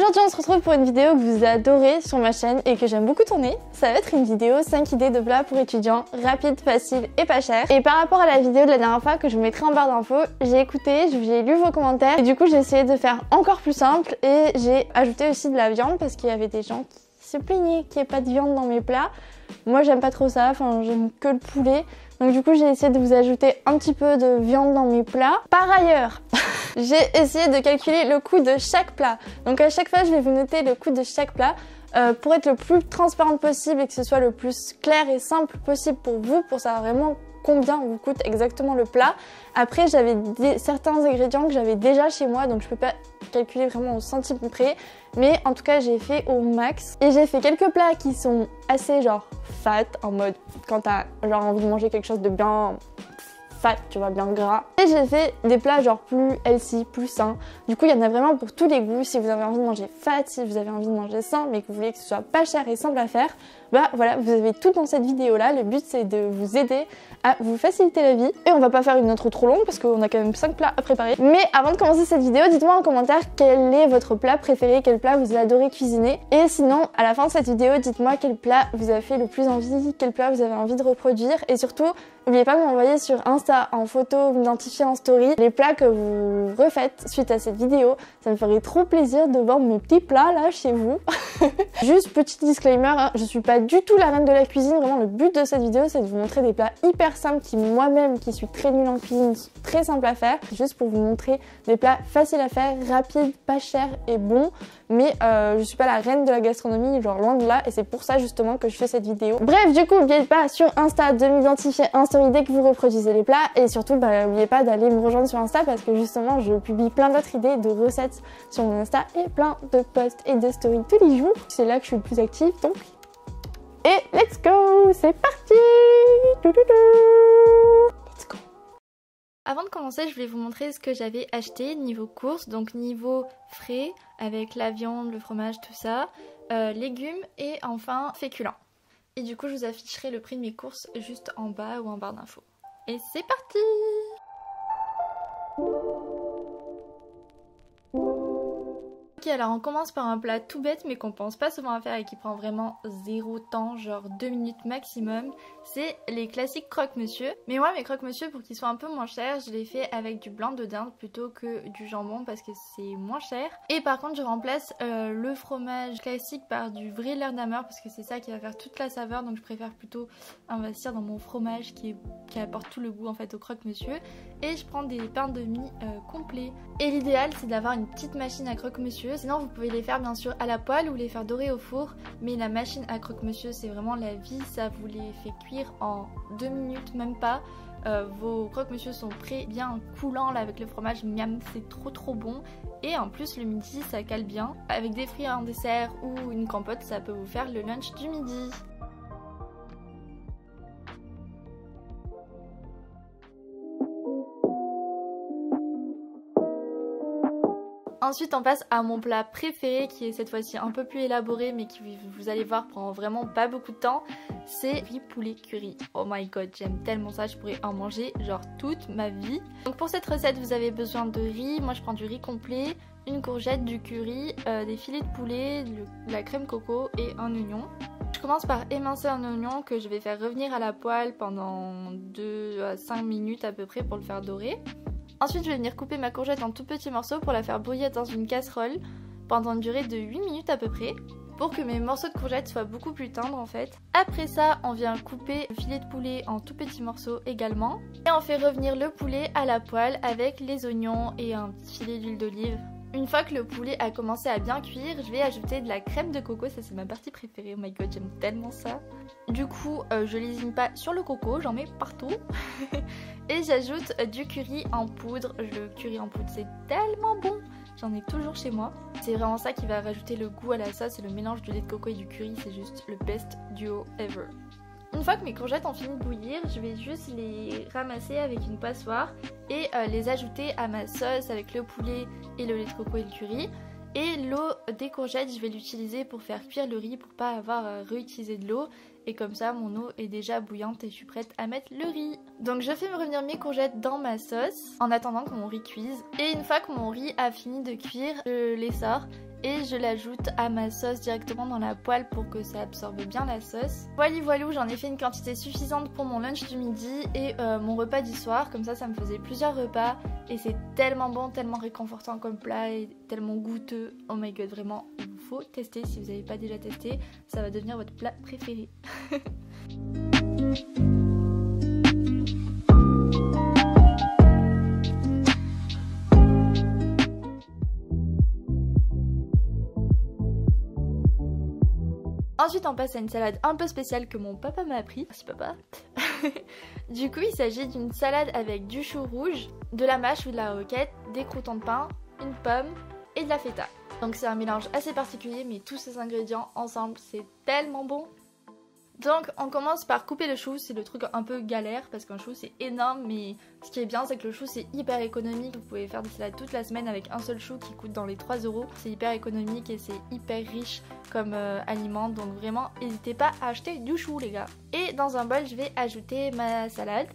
Aujourd'hui on se retrouve pour une vidéo que vous adorez sur ma chaîne et que j'aime beaucoup tourner. Ça va être une vidéo 5 idées de plats pour étudiants, rapide, facile et pas cher. Et par rapport à la vidéo de la dernière fois que je vous mettrai en barre d'infos, j'ai écouté, j'ai lu vos commentaires et du coup j'ai essayé de faire encore plus simple et j'ai ajouté aussi de la viande parce qu'il y avait des gens qui se plaignaient qu'il n'y ait pas de viande dans mes plats. Moi j'aime pas trop ça, enfin j'aime que le poulet. Donc du coup j'ai essayé de vous ajouter un petit peu de viande dans mes plats. Par ailleurs, j'ai essayé de calculer le coût de chaque plat. Donc à chaque fois je vais vous noter le coût de chaque plat pour être le plus transparente possible et que ce soit le plus clair et simple possible pour vous, pour savoir vraiment combien vous coûte exactement le plat. Après j'avais certains ingrédients que j'avais déjà chez moi, donc je peux pas calculer vraiment au centime près, mais en tout cas j'ai fait au max. Et j'ai fait quelques plats qui sont assez genre fat, en mode quand t'as genre envie de manger quelque chose de bien fat, tu vois, bien gras. Et j'ai fait des plats genre plus healthy, plus sains. Du coup il y en a vraiment pour tous les goûts. Si vous avez envie de manger fat, si vous avez envie de manger sain, mais que vous voulez que ce soit pas cher et simple à faire, bah voilà, vous avez tout dans cette vidéo là. Le but c'est de vous aider à vous faciliter la vie. Et on va pas faire une intro trop longue parce qu'on a quand même 5 plats à préparer. Mais avant de commencer cette vidéo, dites-moi en commentaire quel est votre plat préféré, quel plat vous adorez cuisiner. Et sinon, à la fin de cette vidéo, dites-moi quel plat vous a fait le plus envie, quel plat vous avez envie de reproduire. Et surtout, n'oubliez pas de m'envoyer sur Insta en photo, m'identifier en story les plats que vous refaites suite à cette vidéo. Ça me ferait trop plaisir de voir mes petits plats là chez vous. Juste petit disclaimer, hein, je suis pas du tout la reine de la cuisine. Vraiment le but de cette vidéo c'est de vous montrer des plats hyper simples qui moi-même qui suis très nulle en cuisine sont très simples à faire. Juste pour vous montrer des plats faciles à faire, rapides, pas chers et bons. Mais je suis pas la reine de la gastronomie, genre loin de là, et c'est pour ça justement que je fais cette vidéo. Bref, du coup n'oubliez pas sur Insta de m'identifier en story dès que vous reproduisez les plats, et surtout n'oubliez pas d'aller me rejoindre sur Insta parce que justement je publie plein d'autres idées de recettes sur mon Insta et plein de posts et de stories tous les jours. C'est là que je suis le plus active donc. Et let's go, c'est parti. Let's go. Avant de commencer, je voulais vous montrer ce que j'avais acheté niveau courses, donc niveau frais avec la viande, le fromage, tout ça, légumes et enfin féculents. Et du coup, je vous afficherai le prix de mes courses juste en bas ou en barre d'infos. Et c'est parti! Ok, alors on commence par un plat tout bête mais qu'on pense pas souvent à faire et qui prend vraiment zéro temps, genre 2 minutes maximum. C'est les classiques croque-monsieur. Mais moi mes croque-monsieur, pour qu'ils soient un peu moins chers, je les fais avec du blanc de dinde plutôt que du jambon parce que c'est moins cher. Et par contre je remplace le fromage classique par du vrai Leerdammer parce que c'est ça qui va faire toute la saveur, donc je préfère plutôt investir dans mon fromage qui apporte tout le goût en fait au croque-monsieur. Et je prends des pains de mie complets. Et l'idéal c'est d'avoir une petite machine à croque-monsieur. Sinon vous pouvez les faire bien sûr à la poêle ou les faire dorer au four, mais la machine à croque-monsieur c'est vraiment la vie, ça vous les fait cuire en 2 minutes, même pas. Vos croque-monsieur sont prêts, bien coulants là avec le fromage, miam, c'est trop bon. Et en plus le midi ça cale bien. Avec des fruits en dessert ou une compote, ça peut vous faire le lunch du midi. Ensuite on passe à mon plat préféré qui est cette fois-ci un peu plus élaboré mais qui, vous allez voir, prend vraiment pas beaucoup de temps. C'est riz poulet curry. Oh my god, j'aime tellement ça, je pourrais en manger genre toute ma vie. Donc pour cette recette vous avez besoin de riz, moi je prends du riz complet, une courgette, du curry, des filets de poulet, de la crème coco et un oignon. Je commence par émincer un oignon que je vais faire revenir à la poêle pendant 2 à 5 minutes à peu près pour le faire dorer. Ensuite je vais venir couper ma courgette en tout petits morceaux pour la faire bouillir dans une casserole pendant une durée de 8 minutes à peu près, pour que mes morceaux de courgette soient beaucoup plus tendres en fait. Après ça on vient couper le filet de poulet en tout petits morceaux également. Et on fait revenir le poulet à la poêle avec les oignons et un petit filet d'huile d'olive. Une fois que le poulet a commencé à bien cuire, je vais ajouter de la crème de coco, ça c'est ma partie préférée, oh my god j'aime tellement ça. Du coup je lésine pas sur le coco, j'en mets partout. Et j'ajoute du curry en poudre, le curry en poudre c'est tellement bon, j'en ai toujours chez moi. C'est vraiment ça qui va rajouter le goût à la sauce, c'est le mélange du lait de coco et du curry, c'est juste le best duo ever. Une fois que mes courgettes ont fini de bouillir, je vais juste les ramasser avec une passoire et les ajouter à ma sauce avec le poulet et le lait de coco et le curry. Et l'eau des courgettes, je vais l'utiliser pour faire cuire le riz pour pas avoir à réutiliser de l'eau. et comme ça mon eau est déjà bouillante et je suis prête à mettre le riz. Donc je fais revenir mes courgettes dans ma sauce en attendant que mon riz cuise et une fois que mon riz a fini de cuire, je les sors et je l'ajoute à ma sauce directement dans la poêle pour que ça absorbe bien la sauce. Voilou, j'en ai fait une quantité suffisante pour mon lunch du midi et mon repas du soir, comme ça me faisait plusieurs repas et c'est tellement bon, tellement réconfortant comme plat et tellement goûteux. Oh my god, vraiment, il vous faut tester si vous n'avez pas déjà testé, ça va devenir votre plat préféré. Ensuite on passe à une salade un peu spéciale que mon papa m'a appris. Merci papa. Du coup il s'agit d'une salade avec du chou rouge, de la mâche ou de la roquette, des croûtons de pain, une pomme et de la feta. Donc c'est un mélange assez particulier mais tous ces ingrédients ensemble c'est tellement bon. Donc on commence par couper le chou, c'est le truc un peu galère parce qu'un chou c'est énorme mais ce qui est bien c'est que le chou c'est hyper économique, vous pouvez faire des salades toute la semaine avec un seul chou qui coûte dans les 3 €, c'est hyper économique et c'est hyper riche comme aliment donc vraiment n'hésitez pas à acheter du chou les gars. Et dans un bol je vais ajouter ma salade,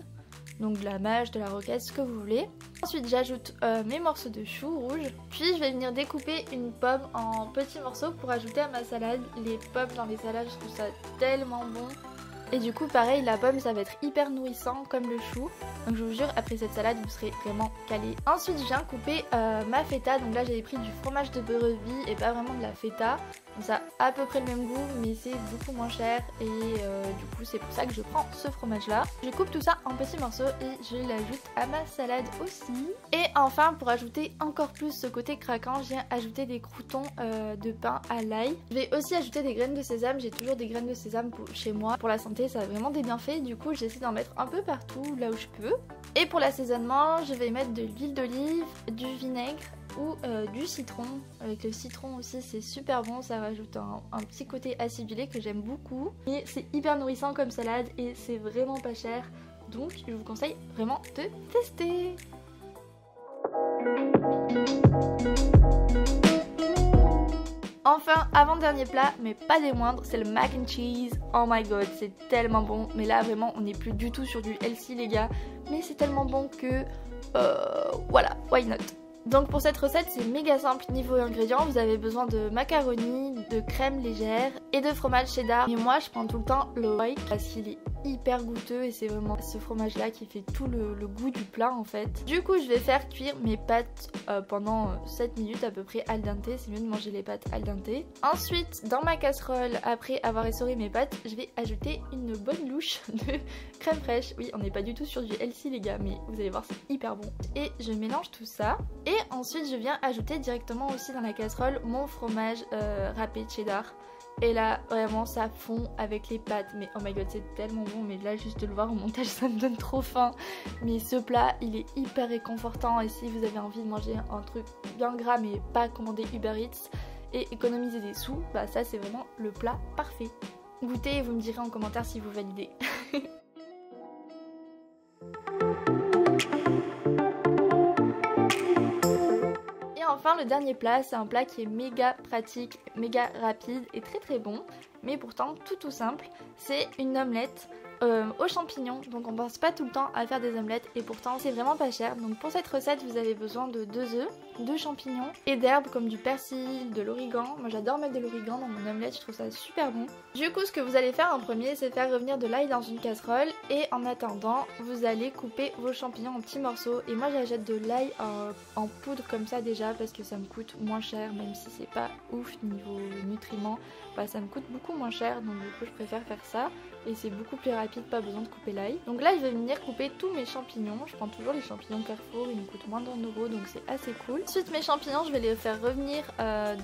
donc de la mâche, de la roquette, ce que vous voulez. Ensuite j'ajoute mes morceaux de chou rouge, puis je vais venir découper une pomme en petits morceaux pour ajouter à ma salade. Les pommes dans les salades je trouve ça tellement bon. Et du coup pareil la pomme ça va être hyper nourrissant comme le chou. Donc je vous jure après cette salade vous serez vraiment calés. Ensuite je viens couper ma feta, donc là j'avais pris du fromage de brebis et pas vraiment de la feta. Donc ça a à peu près le même goût mais c'est beaucoup moins cher et du coup c'est pour ça que je prends ce fromage là. Je coupe tout ça en petits morceaux et je l'ajoute à ma salade aussi. Et enfin pour ajouter encore plus ce côté craquant je viens ajouter des croûtons de pain à l'ail. Je vais aussi ajouter des graines de sésame, j'ai toujours des graines de sésame chez moi. Pour la santé ça a vraiment des bienfaits, du coup j'essaie d'en mettre un peu partout là où je peux. Et pour l'assaisonnement je vais mettre de l'huile d'olive, du vinaigre ou du citron. Avec le citron aussi c'est super bon, ça rajoute un petit côté acidulé que j'aime beaucoup. Et c'est hyper nourrissant comme salade et c'est vraiment pas cher. Donc je vous conseille vraiment de tester. Enfin, avant-dernier plat, mais pas des moindres, c'est le mac and cheese. Oh my god, c'est tellement bon. Mais là, vraiment, on n'est plus du tout sur du healthy, les gars. Mais c'est tellement bon que... voilà, why not? Donc pour cette recette, c'est méga simple niveau ingrédients. Vous avez besoin de macaroni, de crème légère et de fromage cheddar. Et moi, je prends tout le temps le white parce qu'il est hyper goûteux et c'est vraiment ce fromage là qui fait tout le goût du plat en fait. Du coup je vais faire cuire mes pâtes pendant 7 minutes à peu près al dente, c'est mieux de manger les pâtes al dente. Ensuite dans ma casserole, après avoir essoré mes pâtes, je vais ajouter une bonne louche de crème fraîche. Oui on n'est pas du tout sur du healthy les gars mais vous allez voir c'est hyper bon. Et je mélange tout ça et ensuite je viens ajouter directement aussi dans la casserole mon fromage râpé cheddar. Et là vraiment ça fond avec les pâtes, mais oh my god c'est tellement bon, mais là juste de le voir au montage ça me donne trop faim. Mais ce plat il est hyper réconfortant et si vous avez envie de manger un truc bien gras mais pas commander Uber Eats et économiser des sous, bah ça c'est vraiment le plat parfait. Goûtez et vous me direz en commentaire si vous validez. Enfin le dernier plat, c'est un plat qui est méga pratique, méga rapide et très bon, mais pourtant tout simple, c'est une omelette aux champignons. Donc on pense pas tout le temps à faire des omelettes et pourtant c'est vraiment pas cher. Donc pour cette recette vous avez besoin de 2 œufs, 2 champignons et d'herbes comme du persil, de l'origan. Moi j'adore mettre de l'origan dans mon omelette, je trouve ça super bon. Du coup ce que vous allez faire en premier c'est faire revenir de l'ail dans une casserole et en attendant vous allez couper vos champignons en petits morceaux. Et moi j'achète de l'ail en poudre comme ça déjà parce que ça me coûte moins cher, même si c'est pas ouf niveau nutriments, bah ça me coûte beaucoup moins cher donc du coup je préfère faire ça. Et c'est beaucoup plus rapide, pas besoin de couper l'ail. Donc là je vais venir couper tous mes champignons. Je prends toujours les champignons Carrefour, ils me coûtent moins d'1 € donc c'est assez cool. Ensuite mes champignons je vais les faire revenir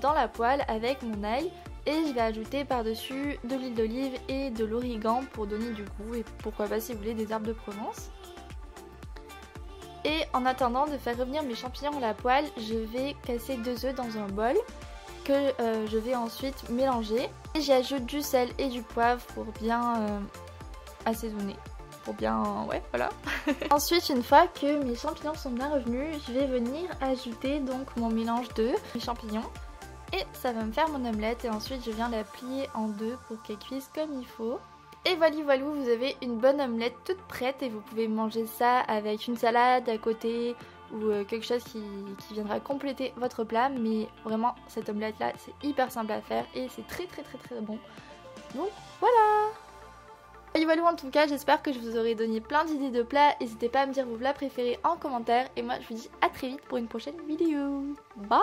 dans la poêle avec mon ail. Et je vais ajouter par dessus de l'huile d'olive et de l'origan pour donner du goût. Et pourquoi pas si vous voulez des herbes de Provence. Et en attendant de faire revenir mes champignons à la poêle, je vais casser 2 œufs dans un bol que je vais ensuite mélanger. Et j'y ajoute du sel et du poivre pour bien assaisonner. Pour bien... ouais, voilà. Ensuite, une fois que mes champignons sont bien revenus, je vais venir ajouter donc mon mélange de mes champignons. Et ça va me faire mon omelette. Et ensuite, je viens la plier en deux pour qu'elle cuise comme il faut. Et voilà, vous avez une bonne omelette toute prête et vous pouvez manger ça avec une salade à côté ou quelque chose qui viendra compléter votre plat. Mais vraiment, cette omelette là, c'est hyper simple à faire et c'est très bon. Donc voilà. Voilà, en tout cas, j'espère que je vous aurai donné plein d'idées de plats. N'hésitez pas à me dire vos plats préférés en commentaire. Et moi, je vous dis à très vite pour une prochaine vidéo. Bye!